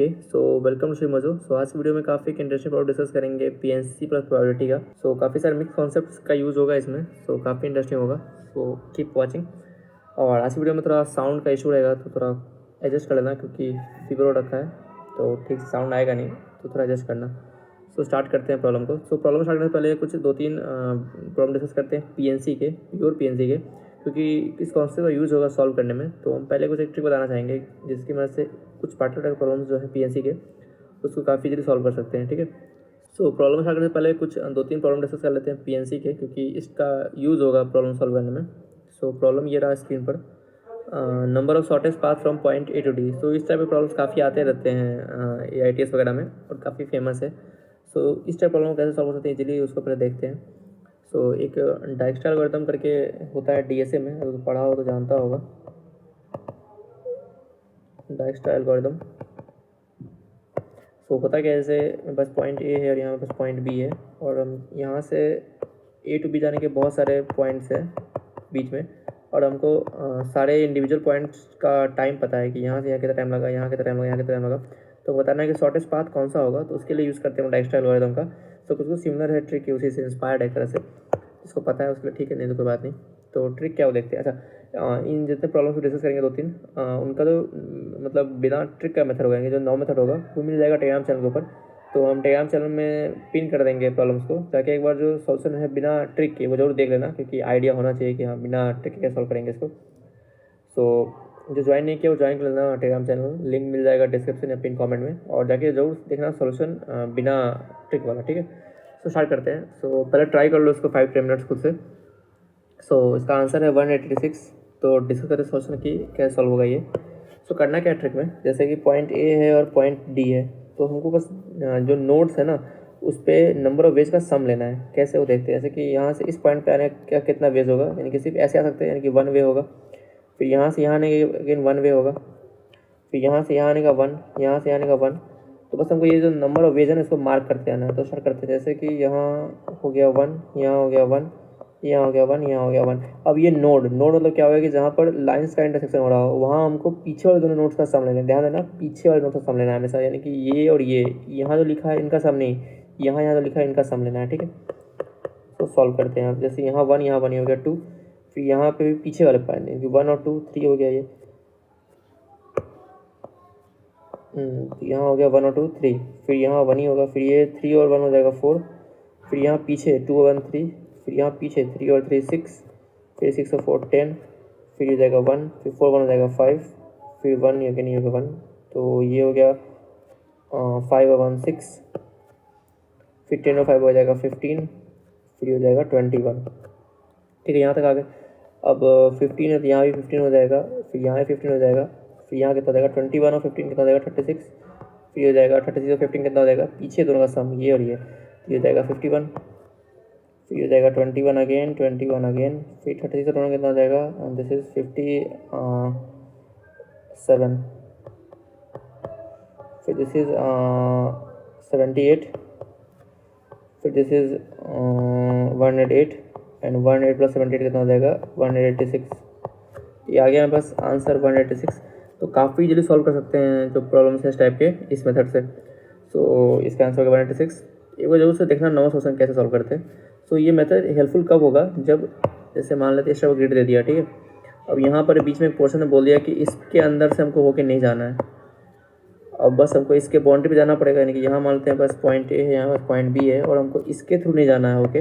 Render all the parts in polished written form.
Okay so welcome to श्रीमजो। So आज की वीडियो में काफ़ी एक इंटरेस्टिंग प्रॉब्लम डिस्कस करेंगे पीएनसी प्लस प्रोबेबिलिटी का। सो काफ़ी सारे मिक्स कॉन्सेप्ट्स का यूज़ होगा इसमें, सो काफ़ी इंटरेस्टिंग होगा। So keep watching. और आज की वीडियो में थोड़ा साउंड का इशू रहेगा तो थोड़ा एडजस्ट कर लेना, क्योंकि फीवर हो रखा है तो ठीक से साउंड आएगा नहीं, तो थोड़ा एडजस्ट करना। सो स्टार्ट करते हैं प्रॉब्लम को। सो प्रॉब्लम स्टार्ट करने से पहले कुछ 2-3 प्रॉब्लम डिस्कस करते हैं पीएनसी के, प्योर पीएनसी के, क्योंकि इस कॉन्सेप्ट का यूज़ होगा सॉल्व करने में। तो हम पहले कुछ एक ट्रिक बताना चाहेंगे जिसकी मदद से कुछ पार्टिकुलर प्रॉब्लम्स जो है पीएनसी के उसको काफ़ी जल्दी सॉल्व कर सकते हैं। ठीक है, सो प्रॉब्लम स्टार्ट करने से पहले कुछ 2-3 प्रॉब्लम डिस्कस कर लेते हैं पीएनसी के, क्योंकि इसका यूज़ होगा प्रॉब्लम सॉल्व करने में। सो प्रॉब्लम ये रहा स्क्रीन पर, number of shortest path from point A to D. So इस टाइप के प्रॉब्लम्स काफ़ी आते रहते हैं AITS वगैरह में और काफ़ी फेमस है। सो इस टाइप प्रॉब्लम को कैसे सॉल्व करते हैं इजीली, उसको पहले देखते हैं। सो एक डाइक्स्ट्रा एल्गोरिथम करके होता है DSA में, अगर पढ़ा हो तो जानता होगा डाइक्स्ट्रा एल्गोरिथम। सो होता क्या है, जैसे बस पॉइंट ए है और यहाँ बस पॉइंट बी है, और हम यहाँ से ए टू बी जाने के बहुत सारे पॉइंट्स हैं बीच में, और हमको सारे इंडिविजुअल पॉइंट्स का टाइम पता है कि यहाँ से यहाँ कितना टाइम लगा, यहाँ कितना टाइम लगा, यहाँ कितना टाइम लगा। तो बताना है कि शॉर्टेस्ट पाथ कौन सा होगा, तो उसके लिए यूज़ करते हैं डाइक्स्ट्रा एल्गोरिथम का। तो कुछ सिमिलर है ट्रिक, उसी से इंस्पायर्ड है एक तरह से। जिसको पता है उसके लिए ठीक है, नहीं तो कोई बात नहीं। तो ट्रिक क्या वो देखते हैं। अच्छा, इन जितने प्रॉब्लम्स को डिस्कस करेंगे 2-3, उनका तो मतलब बिना ट्रिक का मेथड होगा, जो 9 मेथड होगा वो मिल जाएगा टेलीग्राम चैनल के ऊपर। तो हम टेलीग्राम चैनल में पिन कर देंगे प्रॉब्लम्स को, ताकि एक बार जो सॉल्यूशन है बिना ट्रिक के वो जरूर देख लेना, क्योंकि आइडिया होना चाहिए कि हाँ बिना ट्रिक के सॉल्व करेंगे इसको। सो जो ज्वाइन नहीं किया वो ज्वाइन कर लेना टेलीग्राम चैनल, लिंक मिल जाएगा डिस्क्रिप्शन या पिन कमेंट में, और जाके जरूर देखना सॉल्यूशन बिना ट्रिक वाला। ठीक है, सो स्टार्ट करते हैं। सो पहले ट्राई कर लो इसको 5-10 मिनट्स खुद से। सो इसका आंसर है 186। तो डिस्कस करते सॉल्यूशन की कैसे सॉल्व होगा ये। सो करना क्या है ट्रिक में, जैसे कि पॉइंट ए है और पॉइंट डी है, तो हमको बस जो नोड्स है ना उस पर नंबर ऑफ वेज का सम लेना है। कैसे वो देखते हैं, जैसे कि यहाँ से इस पॉइंट पे आने का कितना वेज होगा, यानी कि सिर्फ ऐसे आ सकते हैं, यानी कि 1 वे होगा। फिर यहाँ से यहाँ आने का अगेन 1 वे होगा। फिर यहाँ से यहाँ आने का 1, यहाँ से आने का 1। तो बस हमको ये जो नंबर ऑफ वेज है ना इसको मार्क करते आना है। तो स्टार्ट करते हैं, जैसे कि यहाँ हो गया 1, यहाँ हो गया 1, यहाँ हो गया 1, यहाँ हो गया 1। अब ये नोड मतलब क्या होगा कि जहाँ पर लाइंस का इंटरसेक्शन हो रहा हो वहाँ हमको पीछे वाले दोनों नोड्स का सम लेना है। ध्यान देना, पीछे वाले नोड्स का सम लेना है हमेशा, यानी कि ये और ये यहाँ जो लिखा है इनका सम नहीं, यहाँ जो लिखा है इनका सम लेना है। ठीक है, तो सॉल्व करते हैं। अब जैसे यहाँ 1, यहाँ 1 हो गया 2, फिर यहाँ पे भी पीछे वाले पॉइंट 1 और 2, 3 हो गया ये। यहाँ हो गया 1 और 2, 3, फिर यहाँ 1 ही होगा, फिर ये 3 और 1 हो जाएगा 4, फिर यहाँ पीछे 2 और 1 3, फिर यहाँ पीछे 3 और 3 6, फिर 6 और 4 10, फिर ये जाएगा 1, फिर 4 1 हो जाएगा 5, फिर 1 ये नहीं होगा 1, तो ये हो गया 5 और 1 6, फिर 10 और 5 हो जाएगा 15, फिर ये हो जाएगा 21। ठीक है, यहाँ तक आ गए। अब 15 है तो यहाँ भी 15 हो जाएगा, फिर यहाँ भी 15 हो जाएगा, फिर यहाँ कितना हो जाएगा 21 और 15 कितना हो जाएगा 36, फिर हो जाएगा 36 और 15 कितना हो जाएगा, पीछे दोनों का सम ये और ये हो जाएगा 51, फिर हो जाएगा 21 अगेन, 21 अगेन, फिर 36 और दोनों कितना हो जाएगा, दिस इज 57, फिर दिस इज 78, फिर दिस इज 108, एंड 108 प्लस 78 कितना हो जाएगा 186। ये आ गया मेरे पास आंसर 186। तो काफ़ी जल्दी सॉल्व कर सकते हैं जो प्रॉब्लम्स है इस टाइप के इस मेथड से। सो इसका आंसर होगा 186। एक बार जरूर से देखना नॉर्मल सॉल्यूशन कैसे सॉल्व करते हैं। सो ये मेथड हेल्पफुल कब होगा, जब जैसे मान लेते हैं एक्स्ट्रा ग्रिड दे दिया, ठीक है। अब यहाँ पर बीच में एक पोर्शन ने बोल दिया कि इसके अंदर से हमको होके नहीं जाना है, अब बस हमको इसके बाउंड्री पे जाना पड़ेगा। यानी कि यहाँ मान लेते हैं बस पॉइंट ए है, यहाँ बस पॉइंट बी है, और हमको इसके थ्रू नहीं जाना है। ओके,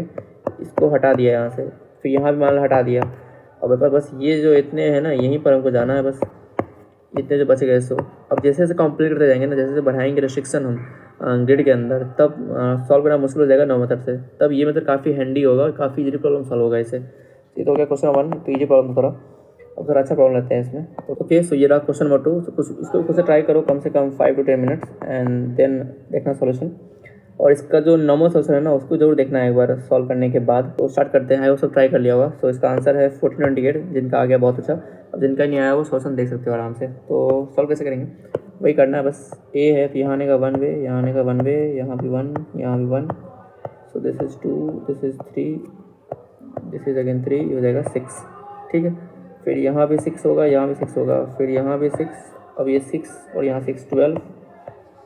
इसको हटा दिया यहाँ से, फिर यहाँ भी मान लो हटा दिया। अब बस ये जो इतने हैं ना यहीं पर हमको जाना है, बस इतने जो बच गए। सो अब जैसे जैसे कंप्लीट करते जाएंगे ना, जैसे जैसे बढ़ाएंगे रिस्ट्रिक्शन हम ग्रिड के अंदर, तब सॉल्व करना मुश्किल हो जाएगा 9 मेथड से। तब ये मेथड काफ़ी हैंडी होगा और काफ़ी इजी प्रॉब्लम सॉल्व होगा इससे। ये तो हो गया क्वेश्चन 1, तो इजी प्रॉब्लम थोड़ा। अब थोड़ा अच्छा प्रॉब्लम लेते हैं इसमें। तो ओके, सो ये रहा क्वेश्चन नंबर 2। तो कुछ इसको खुद से ट्राई करो कम से कम 5 to 10 मिनट्स, एंड देन देखना सॉल्यूशन। और इसका जो नॉर्मल सॉल्यूशन है ना उसको जरूर देखना है एक बार सॉल्व करने के बाद। तो स्टार्ट करते हैं, वो सब ट्राई कर लिया होगा। सो इसका आंसर है 1428। जिनका आ गया बहुत अच्छा, अब जिनका नहीं आया वो सॉल्यूशन देख सकते हो आराम से। तो सॉल्व कैसे करेंगे वही करना है। बस ए है तो यहाँ आने का 1 वे, यहाँ आने का 1 वे, यहाँ भी 1, यहाँ भी 1। So this is 2, this is 3, this is again 3, ये हो जाएगा 6। ठीक है, फिर यहाँ भी 6 होगा, यहाँ भी 6 होगा, फिर यहाँ भी 6, अब ये 6 और यहाँ 6 12,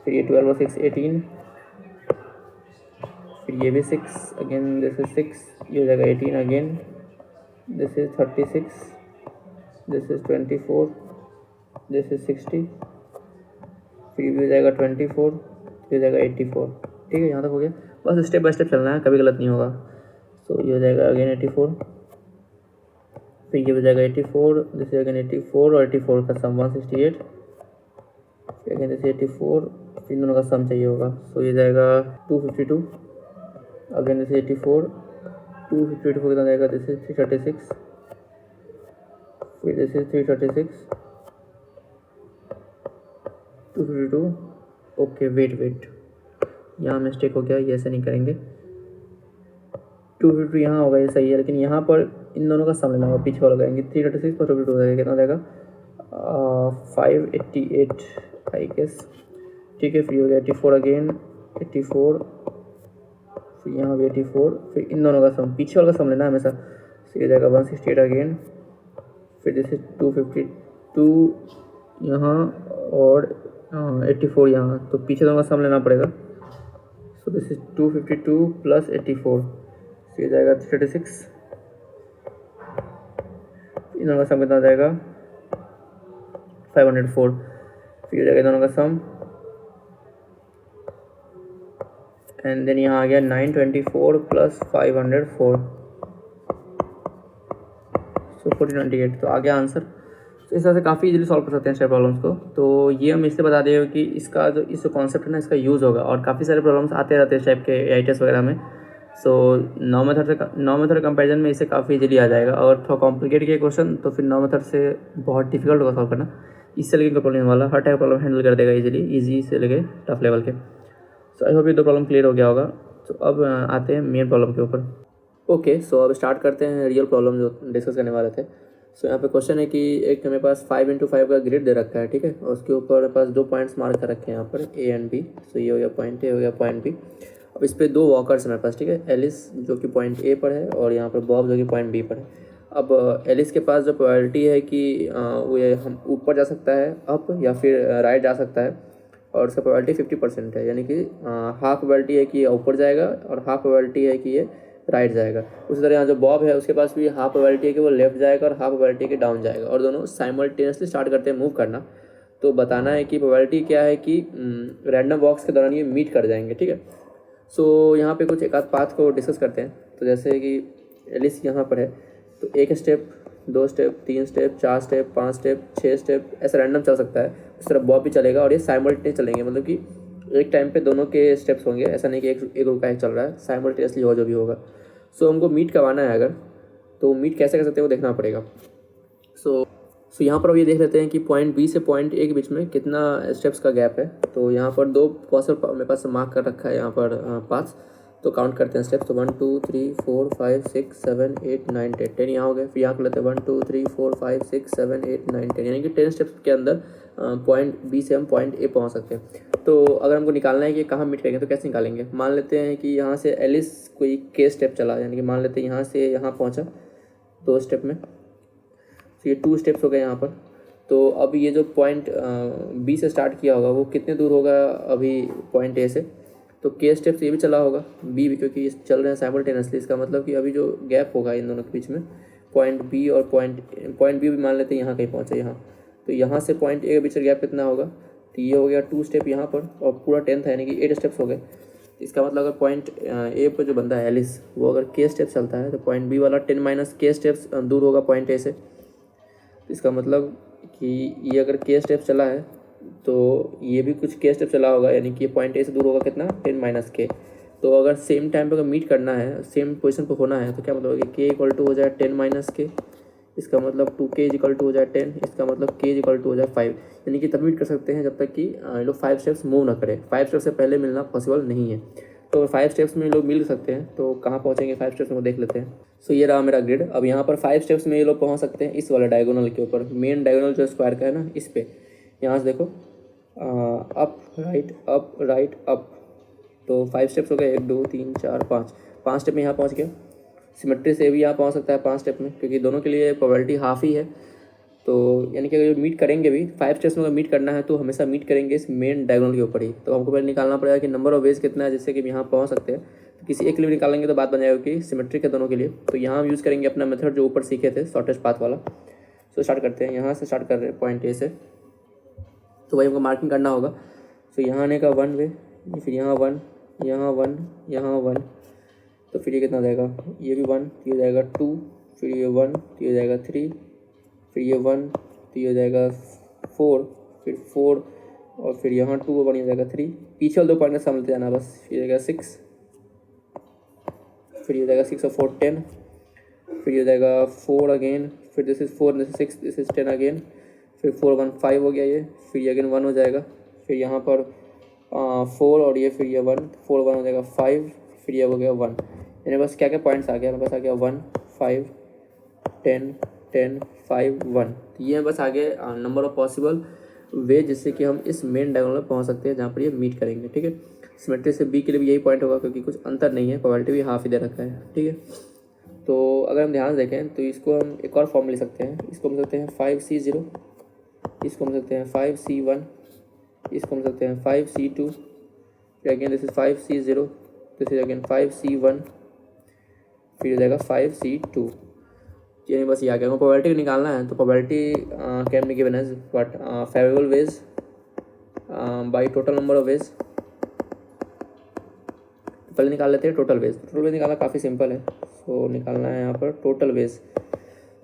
फिर ये 12 और 6 18, फिर ये भी 6 अगेन, दिस इज 6, ये हो जाएगा 18 again, this is 36, this is 24, this is 60, फिर ये भी हो जाएगा 24, फिर हो जाएगा 84। ठीक है, यहाँ तक हो गया। बस स्टेप बाय स्टेप चलना है, कभी गलत नहीं होगा। सो ये हो जाएगा अगेन 84, फिर ये हो जाएगा 84, दिस इज अगेन 84 और 84 का सम 168, फिर अगेन दिस 84, इन दोनों का सम चाहिए होगा। सो ये जाएगा 252, अगेन दिस 84, 252 कितना जाएगा, दिस इज 336, फिर दिस इज 336, 252। ओके वेट, यहाँ मिस्टेक हो गया, ये ऐसे नहीं करेंगे। 252 यहाँ होगा, ये सही है, लेकिन यहाँ पर इन दोनों का सम लेना होगा, पीछे वाला करेंगे। 336 और 252 हो जाएगा, कितना जाएगा 588 आई गेस। ठीक है, फिर हो गया 84 अगेन, 84, फिर यहाँ भी 84, फिर इन दोनों का सम, पीछे वाला का सम लेना है हमेशा। फिर हो जाएगा 168 अगेन, फिर जैसे 252 यहाँ और 84 यहाँ, तो पीछे दोनों का सम लेना पड़ेगा। सो दिस इज 252 प्लस 84, फिर हो जाएगा 36, इन दोनों का सम कितना जाएगा 504, फिर हो जाएगा दोनों का सम, एंड देन यहाँ आ गया 924 प्लस 504, सो 1428। तो आ गया आंसर। तो इस तरह से काफ़ी इजीली सॉल्व कर सकते हैं स्टेप प्रॉब्लम्स को। तो ये हम इसलिए बता दें कि इसका जो इस कॉन्सेप्ट है ना, इसका यूज़ होगा, और काफ़ी सारे प्रॉब्लम्स आते रहते हैं इस टाइप के AI टेस्ट वगैरह में। सो 9 मेथड कंपेरिजन में इसे काफ़ी इजीली आ जाएगा। और थोड़ा कॉम्प्लिकेट किया क्वेश्चन तो फिर 9 मेथड से बहुत डिफिकल्ट होगा सॉल्व करना। इससे लेके प्रॉब्लम वाला हर टाइप प्रॉब्लम हैंडल कर देगा इजीली, ईजी से लेके टफ लेवल के। सो आई होप ये 2 प्रॉब्लम क्लियर हो गया होगा। तो अब आते हैं मेन प्रॉब्लम के ऊपर। ओके, सो अब स्टार्ट करते हैं रियल प्रॉब्लम जो डिस्कस करने वाले थे। सो यहाँ पे क्वेश्चन है कि एक हमें पास 5x5 का ग्रिड दे रखा है, ठीक है, और उसके ऊपर हमारे पास 2 पॉइंट्स मार्क कर रखे हैं यहाँ पर A एंड B। सो ये हो गया पॉइंट A, हो गया पॉइंट B। अब इस पर 2 वॉकर्स हमारे पास, ठीक है, एलिस जो कि पॉइंट A पर है और यहाँ पर बॉब जो कि पॉइंट B पर है। अब एलिस के पास जो प्रोबेबिलिटी है कि वो ये हम ऊपर जा सकता है अप, या फिर राइट जा सकता है, और उसका प्रोबेबिलिटी 50% है, यानी कि हाफ प्रोबेबिलिटी है कि ये ऊपर जाएगा और हाफ प्रोबेबिलिटी है कि ये राइट जाएगा। उसी तरह यहाँ जो बॉब है उसके पास भी हाफ प्रोबेबिलिटी है कि वो लेफ्ट जाएगा और हाफ प्रोबेबिलिटी है कि डाउन जाएगा, और दोनों साइमल्टेनियसली स्टार्ट करते हैं मूव करना। तो बताना है कि प्रोबेबिलिटी क्या है कि रैंडम वॉक्स के दौरान ये मीट कर जाएंगे, ठीक है। सो यहाँ पे कुछ एक आध पाथ को डिस्कस करते हैं। तो जैसे कि एलिस यहाँ पर है, तो 1 step, 2 step, 3 step, 4 step, 5 step, 6 step, ऐसा रैंडम चल सकता है। उस तरह बॉब भी चलेगा, और ये साइमल्टेनियस चलेंगे, मतलब कि एक टाइम पे दोनों के स्टेप्स होंगे, ऐसा नहीं कि एक रुक का एक चल रहा है, साइमल्टेनियसली हो जो भी होगा। सो हमको मीट करवाना है अगर, तो मीट कैसे कर सकते हैं वो देखना पड़ेगा। सो यहाँ पर अब ये देख लेते हैं कि पॉइंट B से पॉइंट A के बीच में कितना स्टेप्स का गैप है। तो यहाँ पर 2 पॉसिबल मेरे पास मार्क कर रखा है यहाँ पर पास। तो काउंट करते हैं स्टेप्स। तो 1 2 3 4 5 6 7 8 9 10 10 यहाँ हो गए। फिर यहाँ कर लेते हैं 1 2 3 4 5 6 7 8 9 10, यानी कि 10 स्टेप्स के अंदर पॉइंट B से हम पॉइंट A पहुँच सकते हैं। तो अगर हमको निकालना है कि कहाँ मीट करेंगे तो कैसे निकालेंगे। मान लेते हैं कि यहाँ से एलिस कोई K स्टेप चला, यानी कि मान लेते हैं यहाँ से यहाँ पहुँचा 2 स्टेप में, तो ये 2 स्टेप्स हो गए यहाँ पर। तो अब ये जो पॉइंट B से स्टार्ट किया होगा वो कितने दूर होगा अभी पॉइंट A से। तो K स्टेप्स ये भी चला होगा, B भी, क्योंकि ये चल रहे हैं साइमल्टेनियसली। इसका मतलब कि अभी जो गैप होगा इन दोनों के बीच में, पॉइंट B और पॉइंट B भी मान लेते हैं यहाँ कहीं पहुँचा यहाँ। तो यहाँ से पॉइंट A के बीच का गैप कितना होगा, तो ये हो गया 2 स्टेप यहाँ पर, और पूरा 10 था, यानी कि 8 स्टेप्स हो गए। इसका मतलब अगर पॉइंट A पर जो बंदा है एलिस, वो अगर K स्टेप चलता है तो पॉइंट B वाला 10 - K स्टेप्स दूर होगा पॉइंट A से। इसका मतलब कि ये अगर K स्टेप चला है तो ये भी कुछ K स्टेप चला होगा, यानी कि ये पॉइंट A से दूर होगा कितना, 10 - K। तो अगर सेम टाइम पे अगर मीट करना है, सेम पोजीशन पे होना है, तो क्या मतलब होगा कि K इक्वल टू हो जाए 10 - K, इसका मतलब 2K इक्वल टू हो जाए 10, इसका मतलब K इक्वल टू हो जाए 5, यानी कि तब मीट कर सकते हैं जब तक कि लोग 5 स्टेप्स मूव ना करें। 5 स्टेप्स से पहले मिलना पॉसिबल नहीं है। तो 5 स्टेप्स में लोग मिल सकते हैं, तो कहाँ पहुँचेंगे 5 स्टेप्स में वो देख लेते हैं। सो ये रहा मेरा ग्रिड। अब यहाँ पर 5 स्टेप्स में ये लोग पहुँच सकते हैं इस वाले डायगोनल के ऊपर, मेन डायगोनल जो स्क्वायर का है ना, इस पे। यहाँ से देखो अप राइट अप, तो 5 स्टेप्स हो गए, 1 2 3 4 5 स्टेप में यहाँ पहुँच गया। सिमेट्री से भी यहाँ पहुँच सकता है 5 स्टेप में, क्योंकि दोनों के लिए प्रोबेबिलिटी हाफ ही है। तो यानी कि अगर मीट करेंगे भी 5 स्टेप्स में अगर मीट करना है तो हमेशा मीट करेंगे इस मेन डायगोनल के ऊपर ही। तो हमको पहले निकालना पड़ेगा कि नंबर ऑफ वेज कितना है जिससे कि यहाँ पहुँच सकते हैं। तो किसी एक के लिए निकालेंगे तो बात बन जाएगी कि सिमेट्रिक है दोनों के लिए। तो यहाँ हम यूज़ करेंगे अपना मेथड जो ऊपर सीखे थे शॉर्टेस्ट पाथ वाला। तो स्टार्ट करते हैं, यहाँ से स्टार्ट कर रहे हैं पॉइंट ए से। तो वही हमको मार्किंग करना होगा। तो यहाँ आने का 1 वे, फिर यहाँ 1, यहाँ 1, यहाँ 1, तो फिर ये कितना हो जाएगा, ये भी 1, तो ये हो जाएगा 2, फिर ये 1, तो ये हो जाएगा 3, फिर ये 1, तो ये हो जाएगा 4, फिर 4, और फिर यहाँ 2 1 हो जाएगा 3। पीछे वाले 2 पॉइंट सामने जाना बस। फिर हो जाएगा 6, फिर ये हो जाएगा 6 और 4 10, फिर ये हो जाएगा 4 अगेन, फिर this is 4, this is 6, this is 10 again, फिर 4 1 5 हो गया ये, फिर ये अगेन 1 हो जाएगा, फिर यहाँ पर 4 और ये फिर ये 1, 4 1 हो जाएगा 5, फिर ये हो गया 1। यानी बस क्या क्या पॉइंट्स आ गया, मेरे पास आ गया 1 5 10 10 5 1। तो ये बस आगे नंबर ऑफ पॉसिबल वे जिससे कि हम इस मेन डायगोनल में पहुंच सकते हैं जहाँ पर ये मीट करेंगे। ठीक है, सिमेट्री से बी के लिए भी यही पॉइंट होगा क्योंकि कुछ अंतर नहीं है, प्रोबेबिलिटी भी हाफ ही दे रखा है। ठीक है, तो अगर हम ध्यान से देखें तो इसको हम एक और फॉर्म ले सकते हैं। इसको हम सकते हैं 5C0, इसको हम सकते हैं 5C1, इसको हम सकते हैं 5C2, फिर again this is 5C0, this is again 5C1, फिर हो जाएगा 5C2। यानी बस ये आ गया। प्रोबेबिलिटी निकालना है तो probability can be given as what, favourable ways by total number of ways. पहले निकाल लेते हैं टोटल वेज। टोटल वेज निकालना काफ़ी सिंपल है। सो निकालना है यहाँ पर total ways.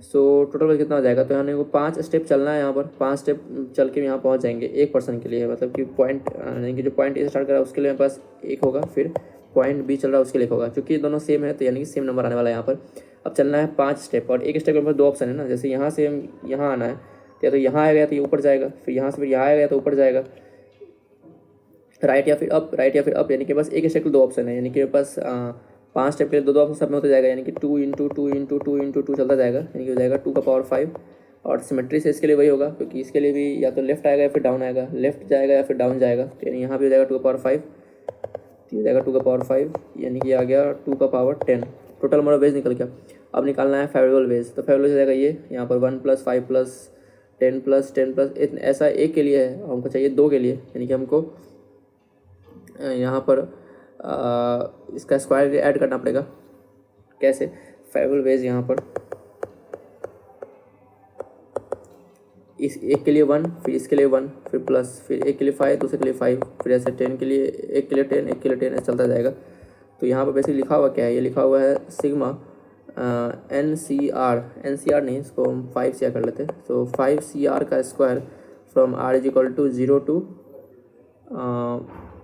So total ways कितना हो जाएगा, तो यहाँ को 5 स्टेप चलना है। यहाँ पर 5 स्टेप चल के यहाँ पहुँच जाएंगे एक पर्सन के लिए। मतलब कि पॉइंट यानी कि जो पॉइंट ए स्टार्ट करा उसके लिए मेरे पास 1 होगा, फिर पॉइंट बी चल रहा है उसके लिए 1 होगा। क्योंकि दोनों सेम है तो यानी कि सेम नंबर आने वाला है यहाँ पर। अब चलना है 5 स्टेप और एक स्टेप के ऊपर 2 ऑप्शन है ना। जैसे यहाँ से यहाँ आना है या तो यहाँ आएगा तो ये ऊपर जाएगा, फिर यहाँ से फिर यहाँ आएगा तो ऊपर जाएगा, राइट या फिर अप, राइट या फिर अप। यानी कि बस एक स्टेप के 2 ऑप्शन है। यानी कि मेरे पास 5 स्टेप के लिए 2 ऑप्शन सब में होता जाएगा। यानी कि 2 × 2 × 2 × 2 चलता जाएगा। यानी कि हो जाएगा 2 का पावर 5। और सिमेट्री से इसके लिए वही होगा क्योंकि इसके लिए भी या तो लेफ्ट आएगा या फिर डाउन आएगा, लेफ्ट जाएगा या फिर डाउन जाएगा। यानी यहाँ भी हो जाएगा 2 का पावर 5, तो हो जाएगा 2 का पावर 5, यानी कि आ गया 2 का power 10। Total number of veg निकल गया। अब निकालना है फेवरेबल वेज। तो फेवरेबल हो जाएगा ये यहाँ पर 1 + 5 + 10 + 10 +, ऐसा एक के लिए है, हमको चाहिए 2 के लिए। यानी कि हमको यहाँ पर इसका स्क्वायर ऐड करना पड़ेगा। कैसे, फेवरेबल वेज यहाँ पर इस एक के लिए 1, फिर इसके लिए 1, फिर प्लस, फिर एक के लिए 5, दूसरे के लिए 5, फिर ऐसे 10 के लिए, एक के लिए 10, एक के लिए 10 ऐसे चलता जाएगा। तो यहाँ पर बेसिकली लिखा हुआ क्या है, ये लिखा हुआ है सिग्मा NCR, NCR नहीं, इसको हम 5CR कर लेते हैं। तो 5CR का स्क्वायर फ्रॉम R = 0 to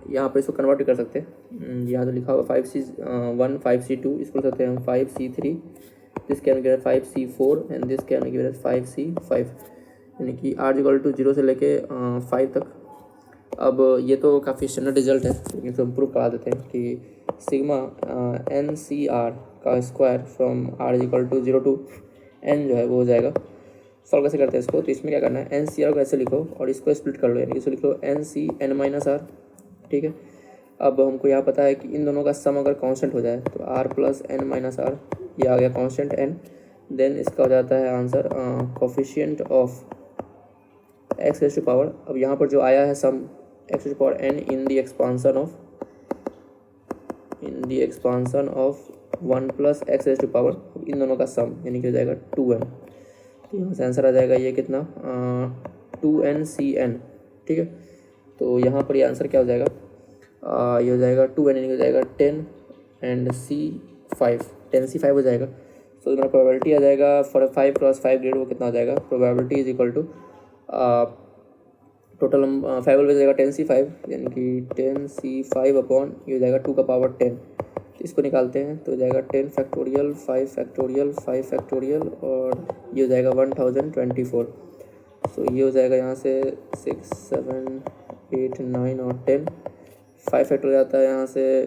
यहाँ पर इसको कन्वर्ट कर सकते हैं। यहाँ तो लिखा हुआ 5C1 5C2, इसको कर सकते हैं हम 5C3, this can given 5C4 and this can given 5C5। यानी कि R = 0 से लेके 5 तक। अब ये तो काफ़ी स्टैंडर्ड रिजल्ट है लेकिन इसको हम प्रूव करा देते हैं कि सिग्मा NCR का square from R = 0 to n जो है वो हो जाएगा। सॉल्व कैसे करते हैं इसको, तो इसमें क्या करना है, NCR को ऐसे लिखो और इसको स्प्लिट कर लो। यानी इसको लिख लो NCn-R। ठीक है, अब हमको यहाँ पता है कि इन दोनों का सम अगर कांस्टेंट हो जाए तो R + n-R, ये आ गया कांस्टेंट n। देन इसका हो जाता है आंसर कोफिशिएंट ऑफ x⁴। अब यहाँ पर जो आया है सम x⁴n in the expansion of 1 + x⁴, इन दोनों का सम यानी कि हो जाएगा 2n। तो यहाँ से आंसर आ जाएगा ये कितना 2nCn। ठीक है, तो यहाँ पर ये आंसर क्या हो जाएगा, ये हो जाएगा 2n यानी हो जाएगा 10 एंड C5, 10C5 हो जाएगा। तो मेरा प्रोबेबिलिटी आ जाएगा फॉर 5 × 5 ग्रेड वो कितना हो जाएगा, probability is equal to total favourable ways जाएगा 10C5 यानी कि 10C5 अपॉन ये हो जाएगा 2 का पावर 10। तो इसको निकालते हैं तो हो जाएगा 10 फैक्टोरियल 5 फैक्टोरियल 5 फैक्टोरियल और ये हो जाएगा 1024। सो ये हो जाएगा यहाँ से 6 7 8 9 और 10, 5 फैक्टोरियल आता है यहाँ से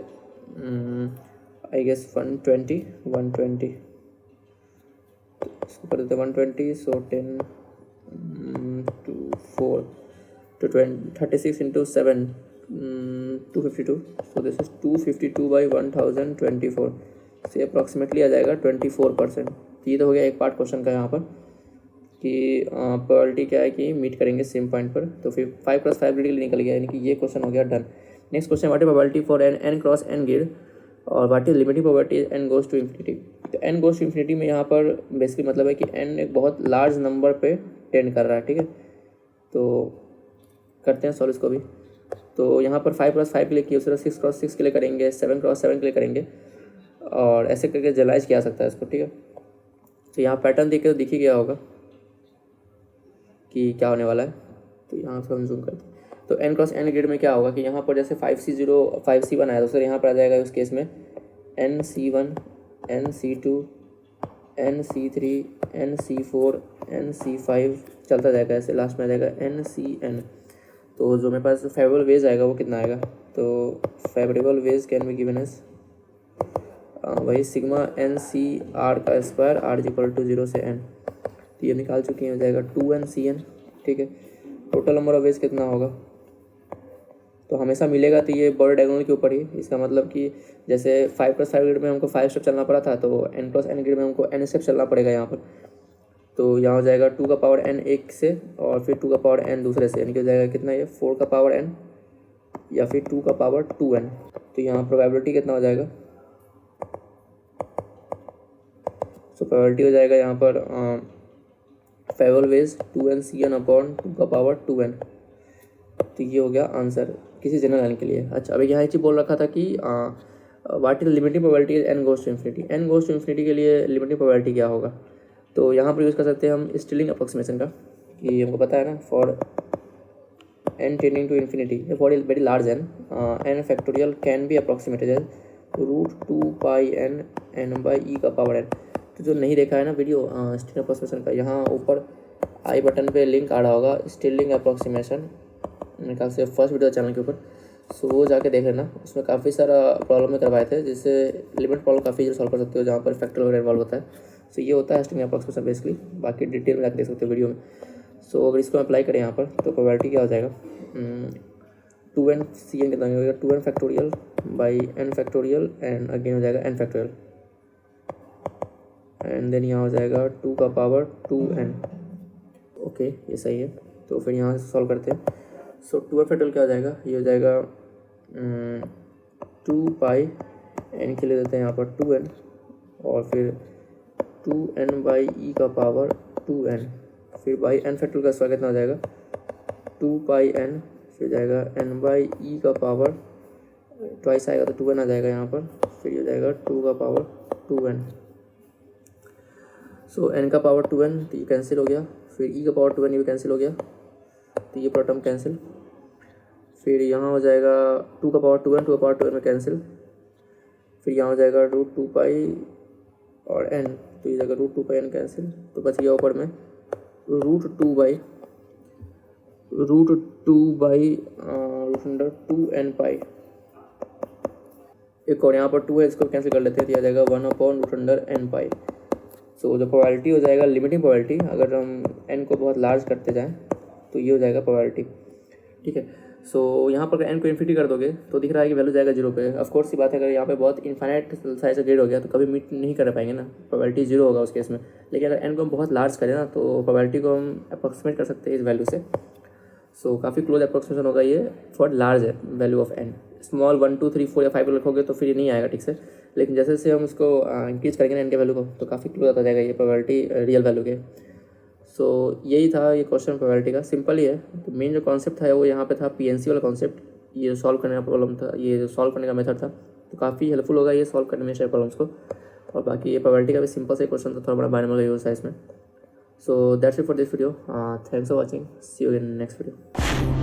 आई गेस 120। इसको कर देते हैं 120। सो 10 2 4 to 36 × 7 252। सो दिस इज 252/1024 से अप्रॉक्सीमेटली आ जाएगा 24%। ये तो हो गया एक पार्ट क्वेश्चन का यहाँ पर कि प्रोबेबिलिटी क्या है कि मीट करेंगे सेम पॉइंट पर। तो फिर 5 + 5 ग्रिड के लिए निकल गया, यानी कि ये क्वेश्चन हो गया done. Next question, what is probability for n cross n grid और what is limiting probability n goes to infinity. तो n गोज टू इन्फिनिटी में यहाँ पर बेसिकली मतलब है कि n एक बहुत लार्ज नंबर पे टेंड कर रहा है, ठीक है। तो करते हैं सॉल्व इसको भी। तो यहाँ पर 5 + 5 के लिए किया, उस तरह 6 × 6 के लिए करेंगे, 7 × 7 के लिए करेंगे, और ऐसे करके जनरलाइज किया सकता है इसको, ठीक है। तो यहाँ पैटर्न देख के तो दिख ही गया होगा कि क्या होने वाला है। तो यहाँ से हम जूम करते हैं। तो n क्रॉस n ग्रिड में क्या होगा कि यहाँ पर जैसे 5C0 5C1 आया, तो सर यहाँ पर आ जाएगा उस केस में nC1 nC2 nC3 nC4 nC5 चलता जाएगा, ऐसे लास्ट में आ जाएगा nCn। तो जो मेरे पास फेवरेबल वेज आएगा वो कितना आएगा, तो favourable ways can be given as वही सिग्मा NC r² r = 0 से n। तो ये निकाल चुके हैं, हो जाएगा 2nCn, ठीक है। टोटल नंबर ऑफ वेज कितना होगा, तो हमेशा मिलेगा तो ये बड़े डायगोनल के ऊपर ही। इसका मतलब कि जैसे 5 + 5 ग्रिड में हमको 5 स्टेप चलना पड़ा था, तो n + n ग्रिड में हमको n स्टेप चलना पड़ेगा यहाँ पर। तो यहाँ हो जाएगा 2n एक से और फिर 2n दूसरे से, यानी कि हो जाएगा कितना, ये 4n या फिर 2n। तो यहाँ प्रोबेबिलिटी कितना हो जाएगा, सो प्रोबेबिलिटी हो जाएगा यहाँ पर फेवरेबल वेज 2nCn/2n। तो ये हो गया आंसर किसी जनरल लाइन के लिए। अच्छा, अभी यहाँ एक चीज़ बोल रखा था कि what is limiting probability n goes to infinity. n goes to infinity के लिए लिमिटिंग प्रोबेबिलिटी क्या होगा, तो यहाँ पर यूज़ कर सकते हैं हम स्टिलिंग अप्रोक्सीमेशन का, कि हमको पता है ना for n tending to infinity for very large n factorial can be approximated as √2πn n/e⁴n। तो जो नहीं देखा है ना वीडियो स्टिलिंग अप्रोक्सीमेशन का, यहाँ ऊपर आई बटन पे लिंक आ रहा होगा स्टिलिंग अप्रोक्सीमेशन, मेरे ख्याल से फर्स्ट वीडियो चैनल के ऊपर। सो वो जाके देख लेना, उसमें काफ़ी सारा प्रॉब्लम में करवाए थे, जिससे लिमिट प्रॉब्लम काफ़ी जल्द सॉल्व कर सकते हो जहाँ पर फैक्टर वगैरह इन्वॉल्व होता है। सो ये होता है स्टिलिंग अप्रोक्सीमेशन बेसिकली, बाकी डिटेल में जाकर देख सकते हो वीडियो में। सो अगर इसको अप्लाई करें यहाँ पर तो प्रोबेबिलिटी क्या हो जाएगा, 2nCn कितना हो जाएगा, 2n⁴/n⁴ एंड अगेन हो जाएगा n⁴, एंड देन यहाँ हो जाएगा 2n। ओके, ये सही है। तो फिर यहाँ से सॉल्व करते हैं। सो 2n⁴ क्या हो जाएगा, ये हो जाएगा 2πn के लिए देते हैं यहाँ पर 2n, और फिर 2n/e⁴n, फिर n⁴ का स्क्वायर कितना हो जाएगा 2πn, फिर जाएगा n/e⁴ ट्वाइस आएगा तो 2n आ जाएगा यहाँ पर, फिर ये हो जाएगा 2n। सो n का पावर 2n, तो ये कैंसिल हो गया, फिर e का पावर 2n ये भी कैंसिल हो गया, तो ये पूरा टर्म कैंसिल। फिर यहाँ हो जाएगा 2 का पावर 2n, 2 का पावर 2n में कैंसिल, फिर यहाँ हो जाएगा √2π और n, तो ये जाएगा √2πn कैंसिल, तो बच गया ऊपर में √2/2n⁴। एक और यहाँ पर 2 है, इसको कैंसिल कर लेते हैं, तो यह जाएगा 1/√n⁴। सो जो प्रोबेबिलिटी हो जाएगा लिमिटिंग प्रोबेबिलिटी, अगर हम n को बहुत लार्ज करते जाएं तो ये हो जाएगा प्रोबेबिलिटी, ठीक है। सो यहाँ पर n को इन्फिनिटी कर दोगे तो दिख रहा है कि वैल्यू जाएगा 0 पे। ऑफ कोर्स ये बात है, अगर यहाँ पे बहुत इन्फाइनाइट साइज का ग्रेड हो गया तो कभी मीट नहीं कर पाएंगे ना, प्रोबेबिलिटी 0 होगा उस केस में। लेकिन अगर n को हम बहुत लार्ज करें ना तो प्रोबेबिलिटी को हम अप्रोक्सीमेट कर सकते हैं इस वैल्यू से। सो काफ़ी क्लोज अप्रोक्सीमेशन होगा ये for large value of n। Small 1 2 3 4 या 5 रखोगे तो फिर ये नहीं आएगा ठीक से, लेकिन जैसे जैसे हम इसको इंक्रीज करेंगे n के वैल्यू को तो काफ़ी क्लोज आता जाएगा ये प्रोबेबिलिटी रियल वैल्यू के। सो यही था ये क्वेश्चन प्रोबेबिलिटी का, सिंपल ही है। तो मेन जो कॉन्सेप्ट था वो यहाँ पे था PNC वाला कॉन्सेप्ट, ये सॉल्व करने का प्रॉब्लम था, ये सॉल्व करने का मेथड था, तो काफ़ी हेल्पफुल होगा ये सॉल्व करने में शेयर प्रॉब्लम्स को। और बाकी ये प्रोबेबिलिटी का भी सिंपल से क्वेश्चन था, थोड़ा बड़ा बाइनोमियल का यूज़ है इसमें। So that's it for this video, thanks for watching, see you in next video.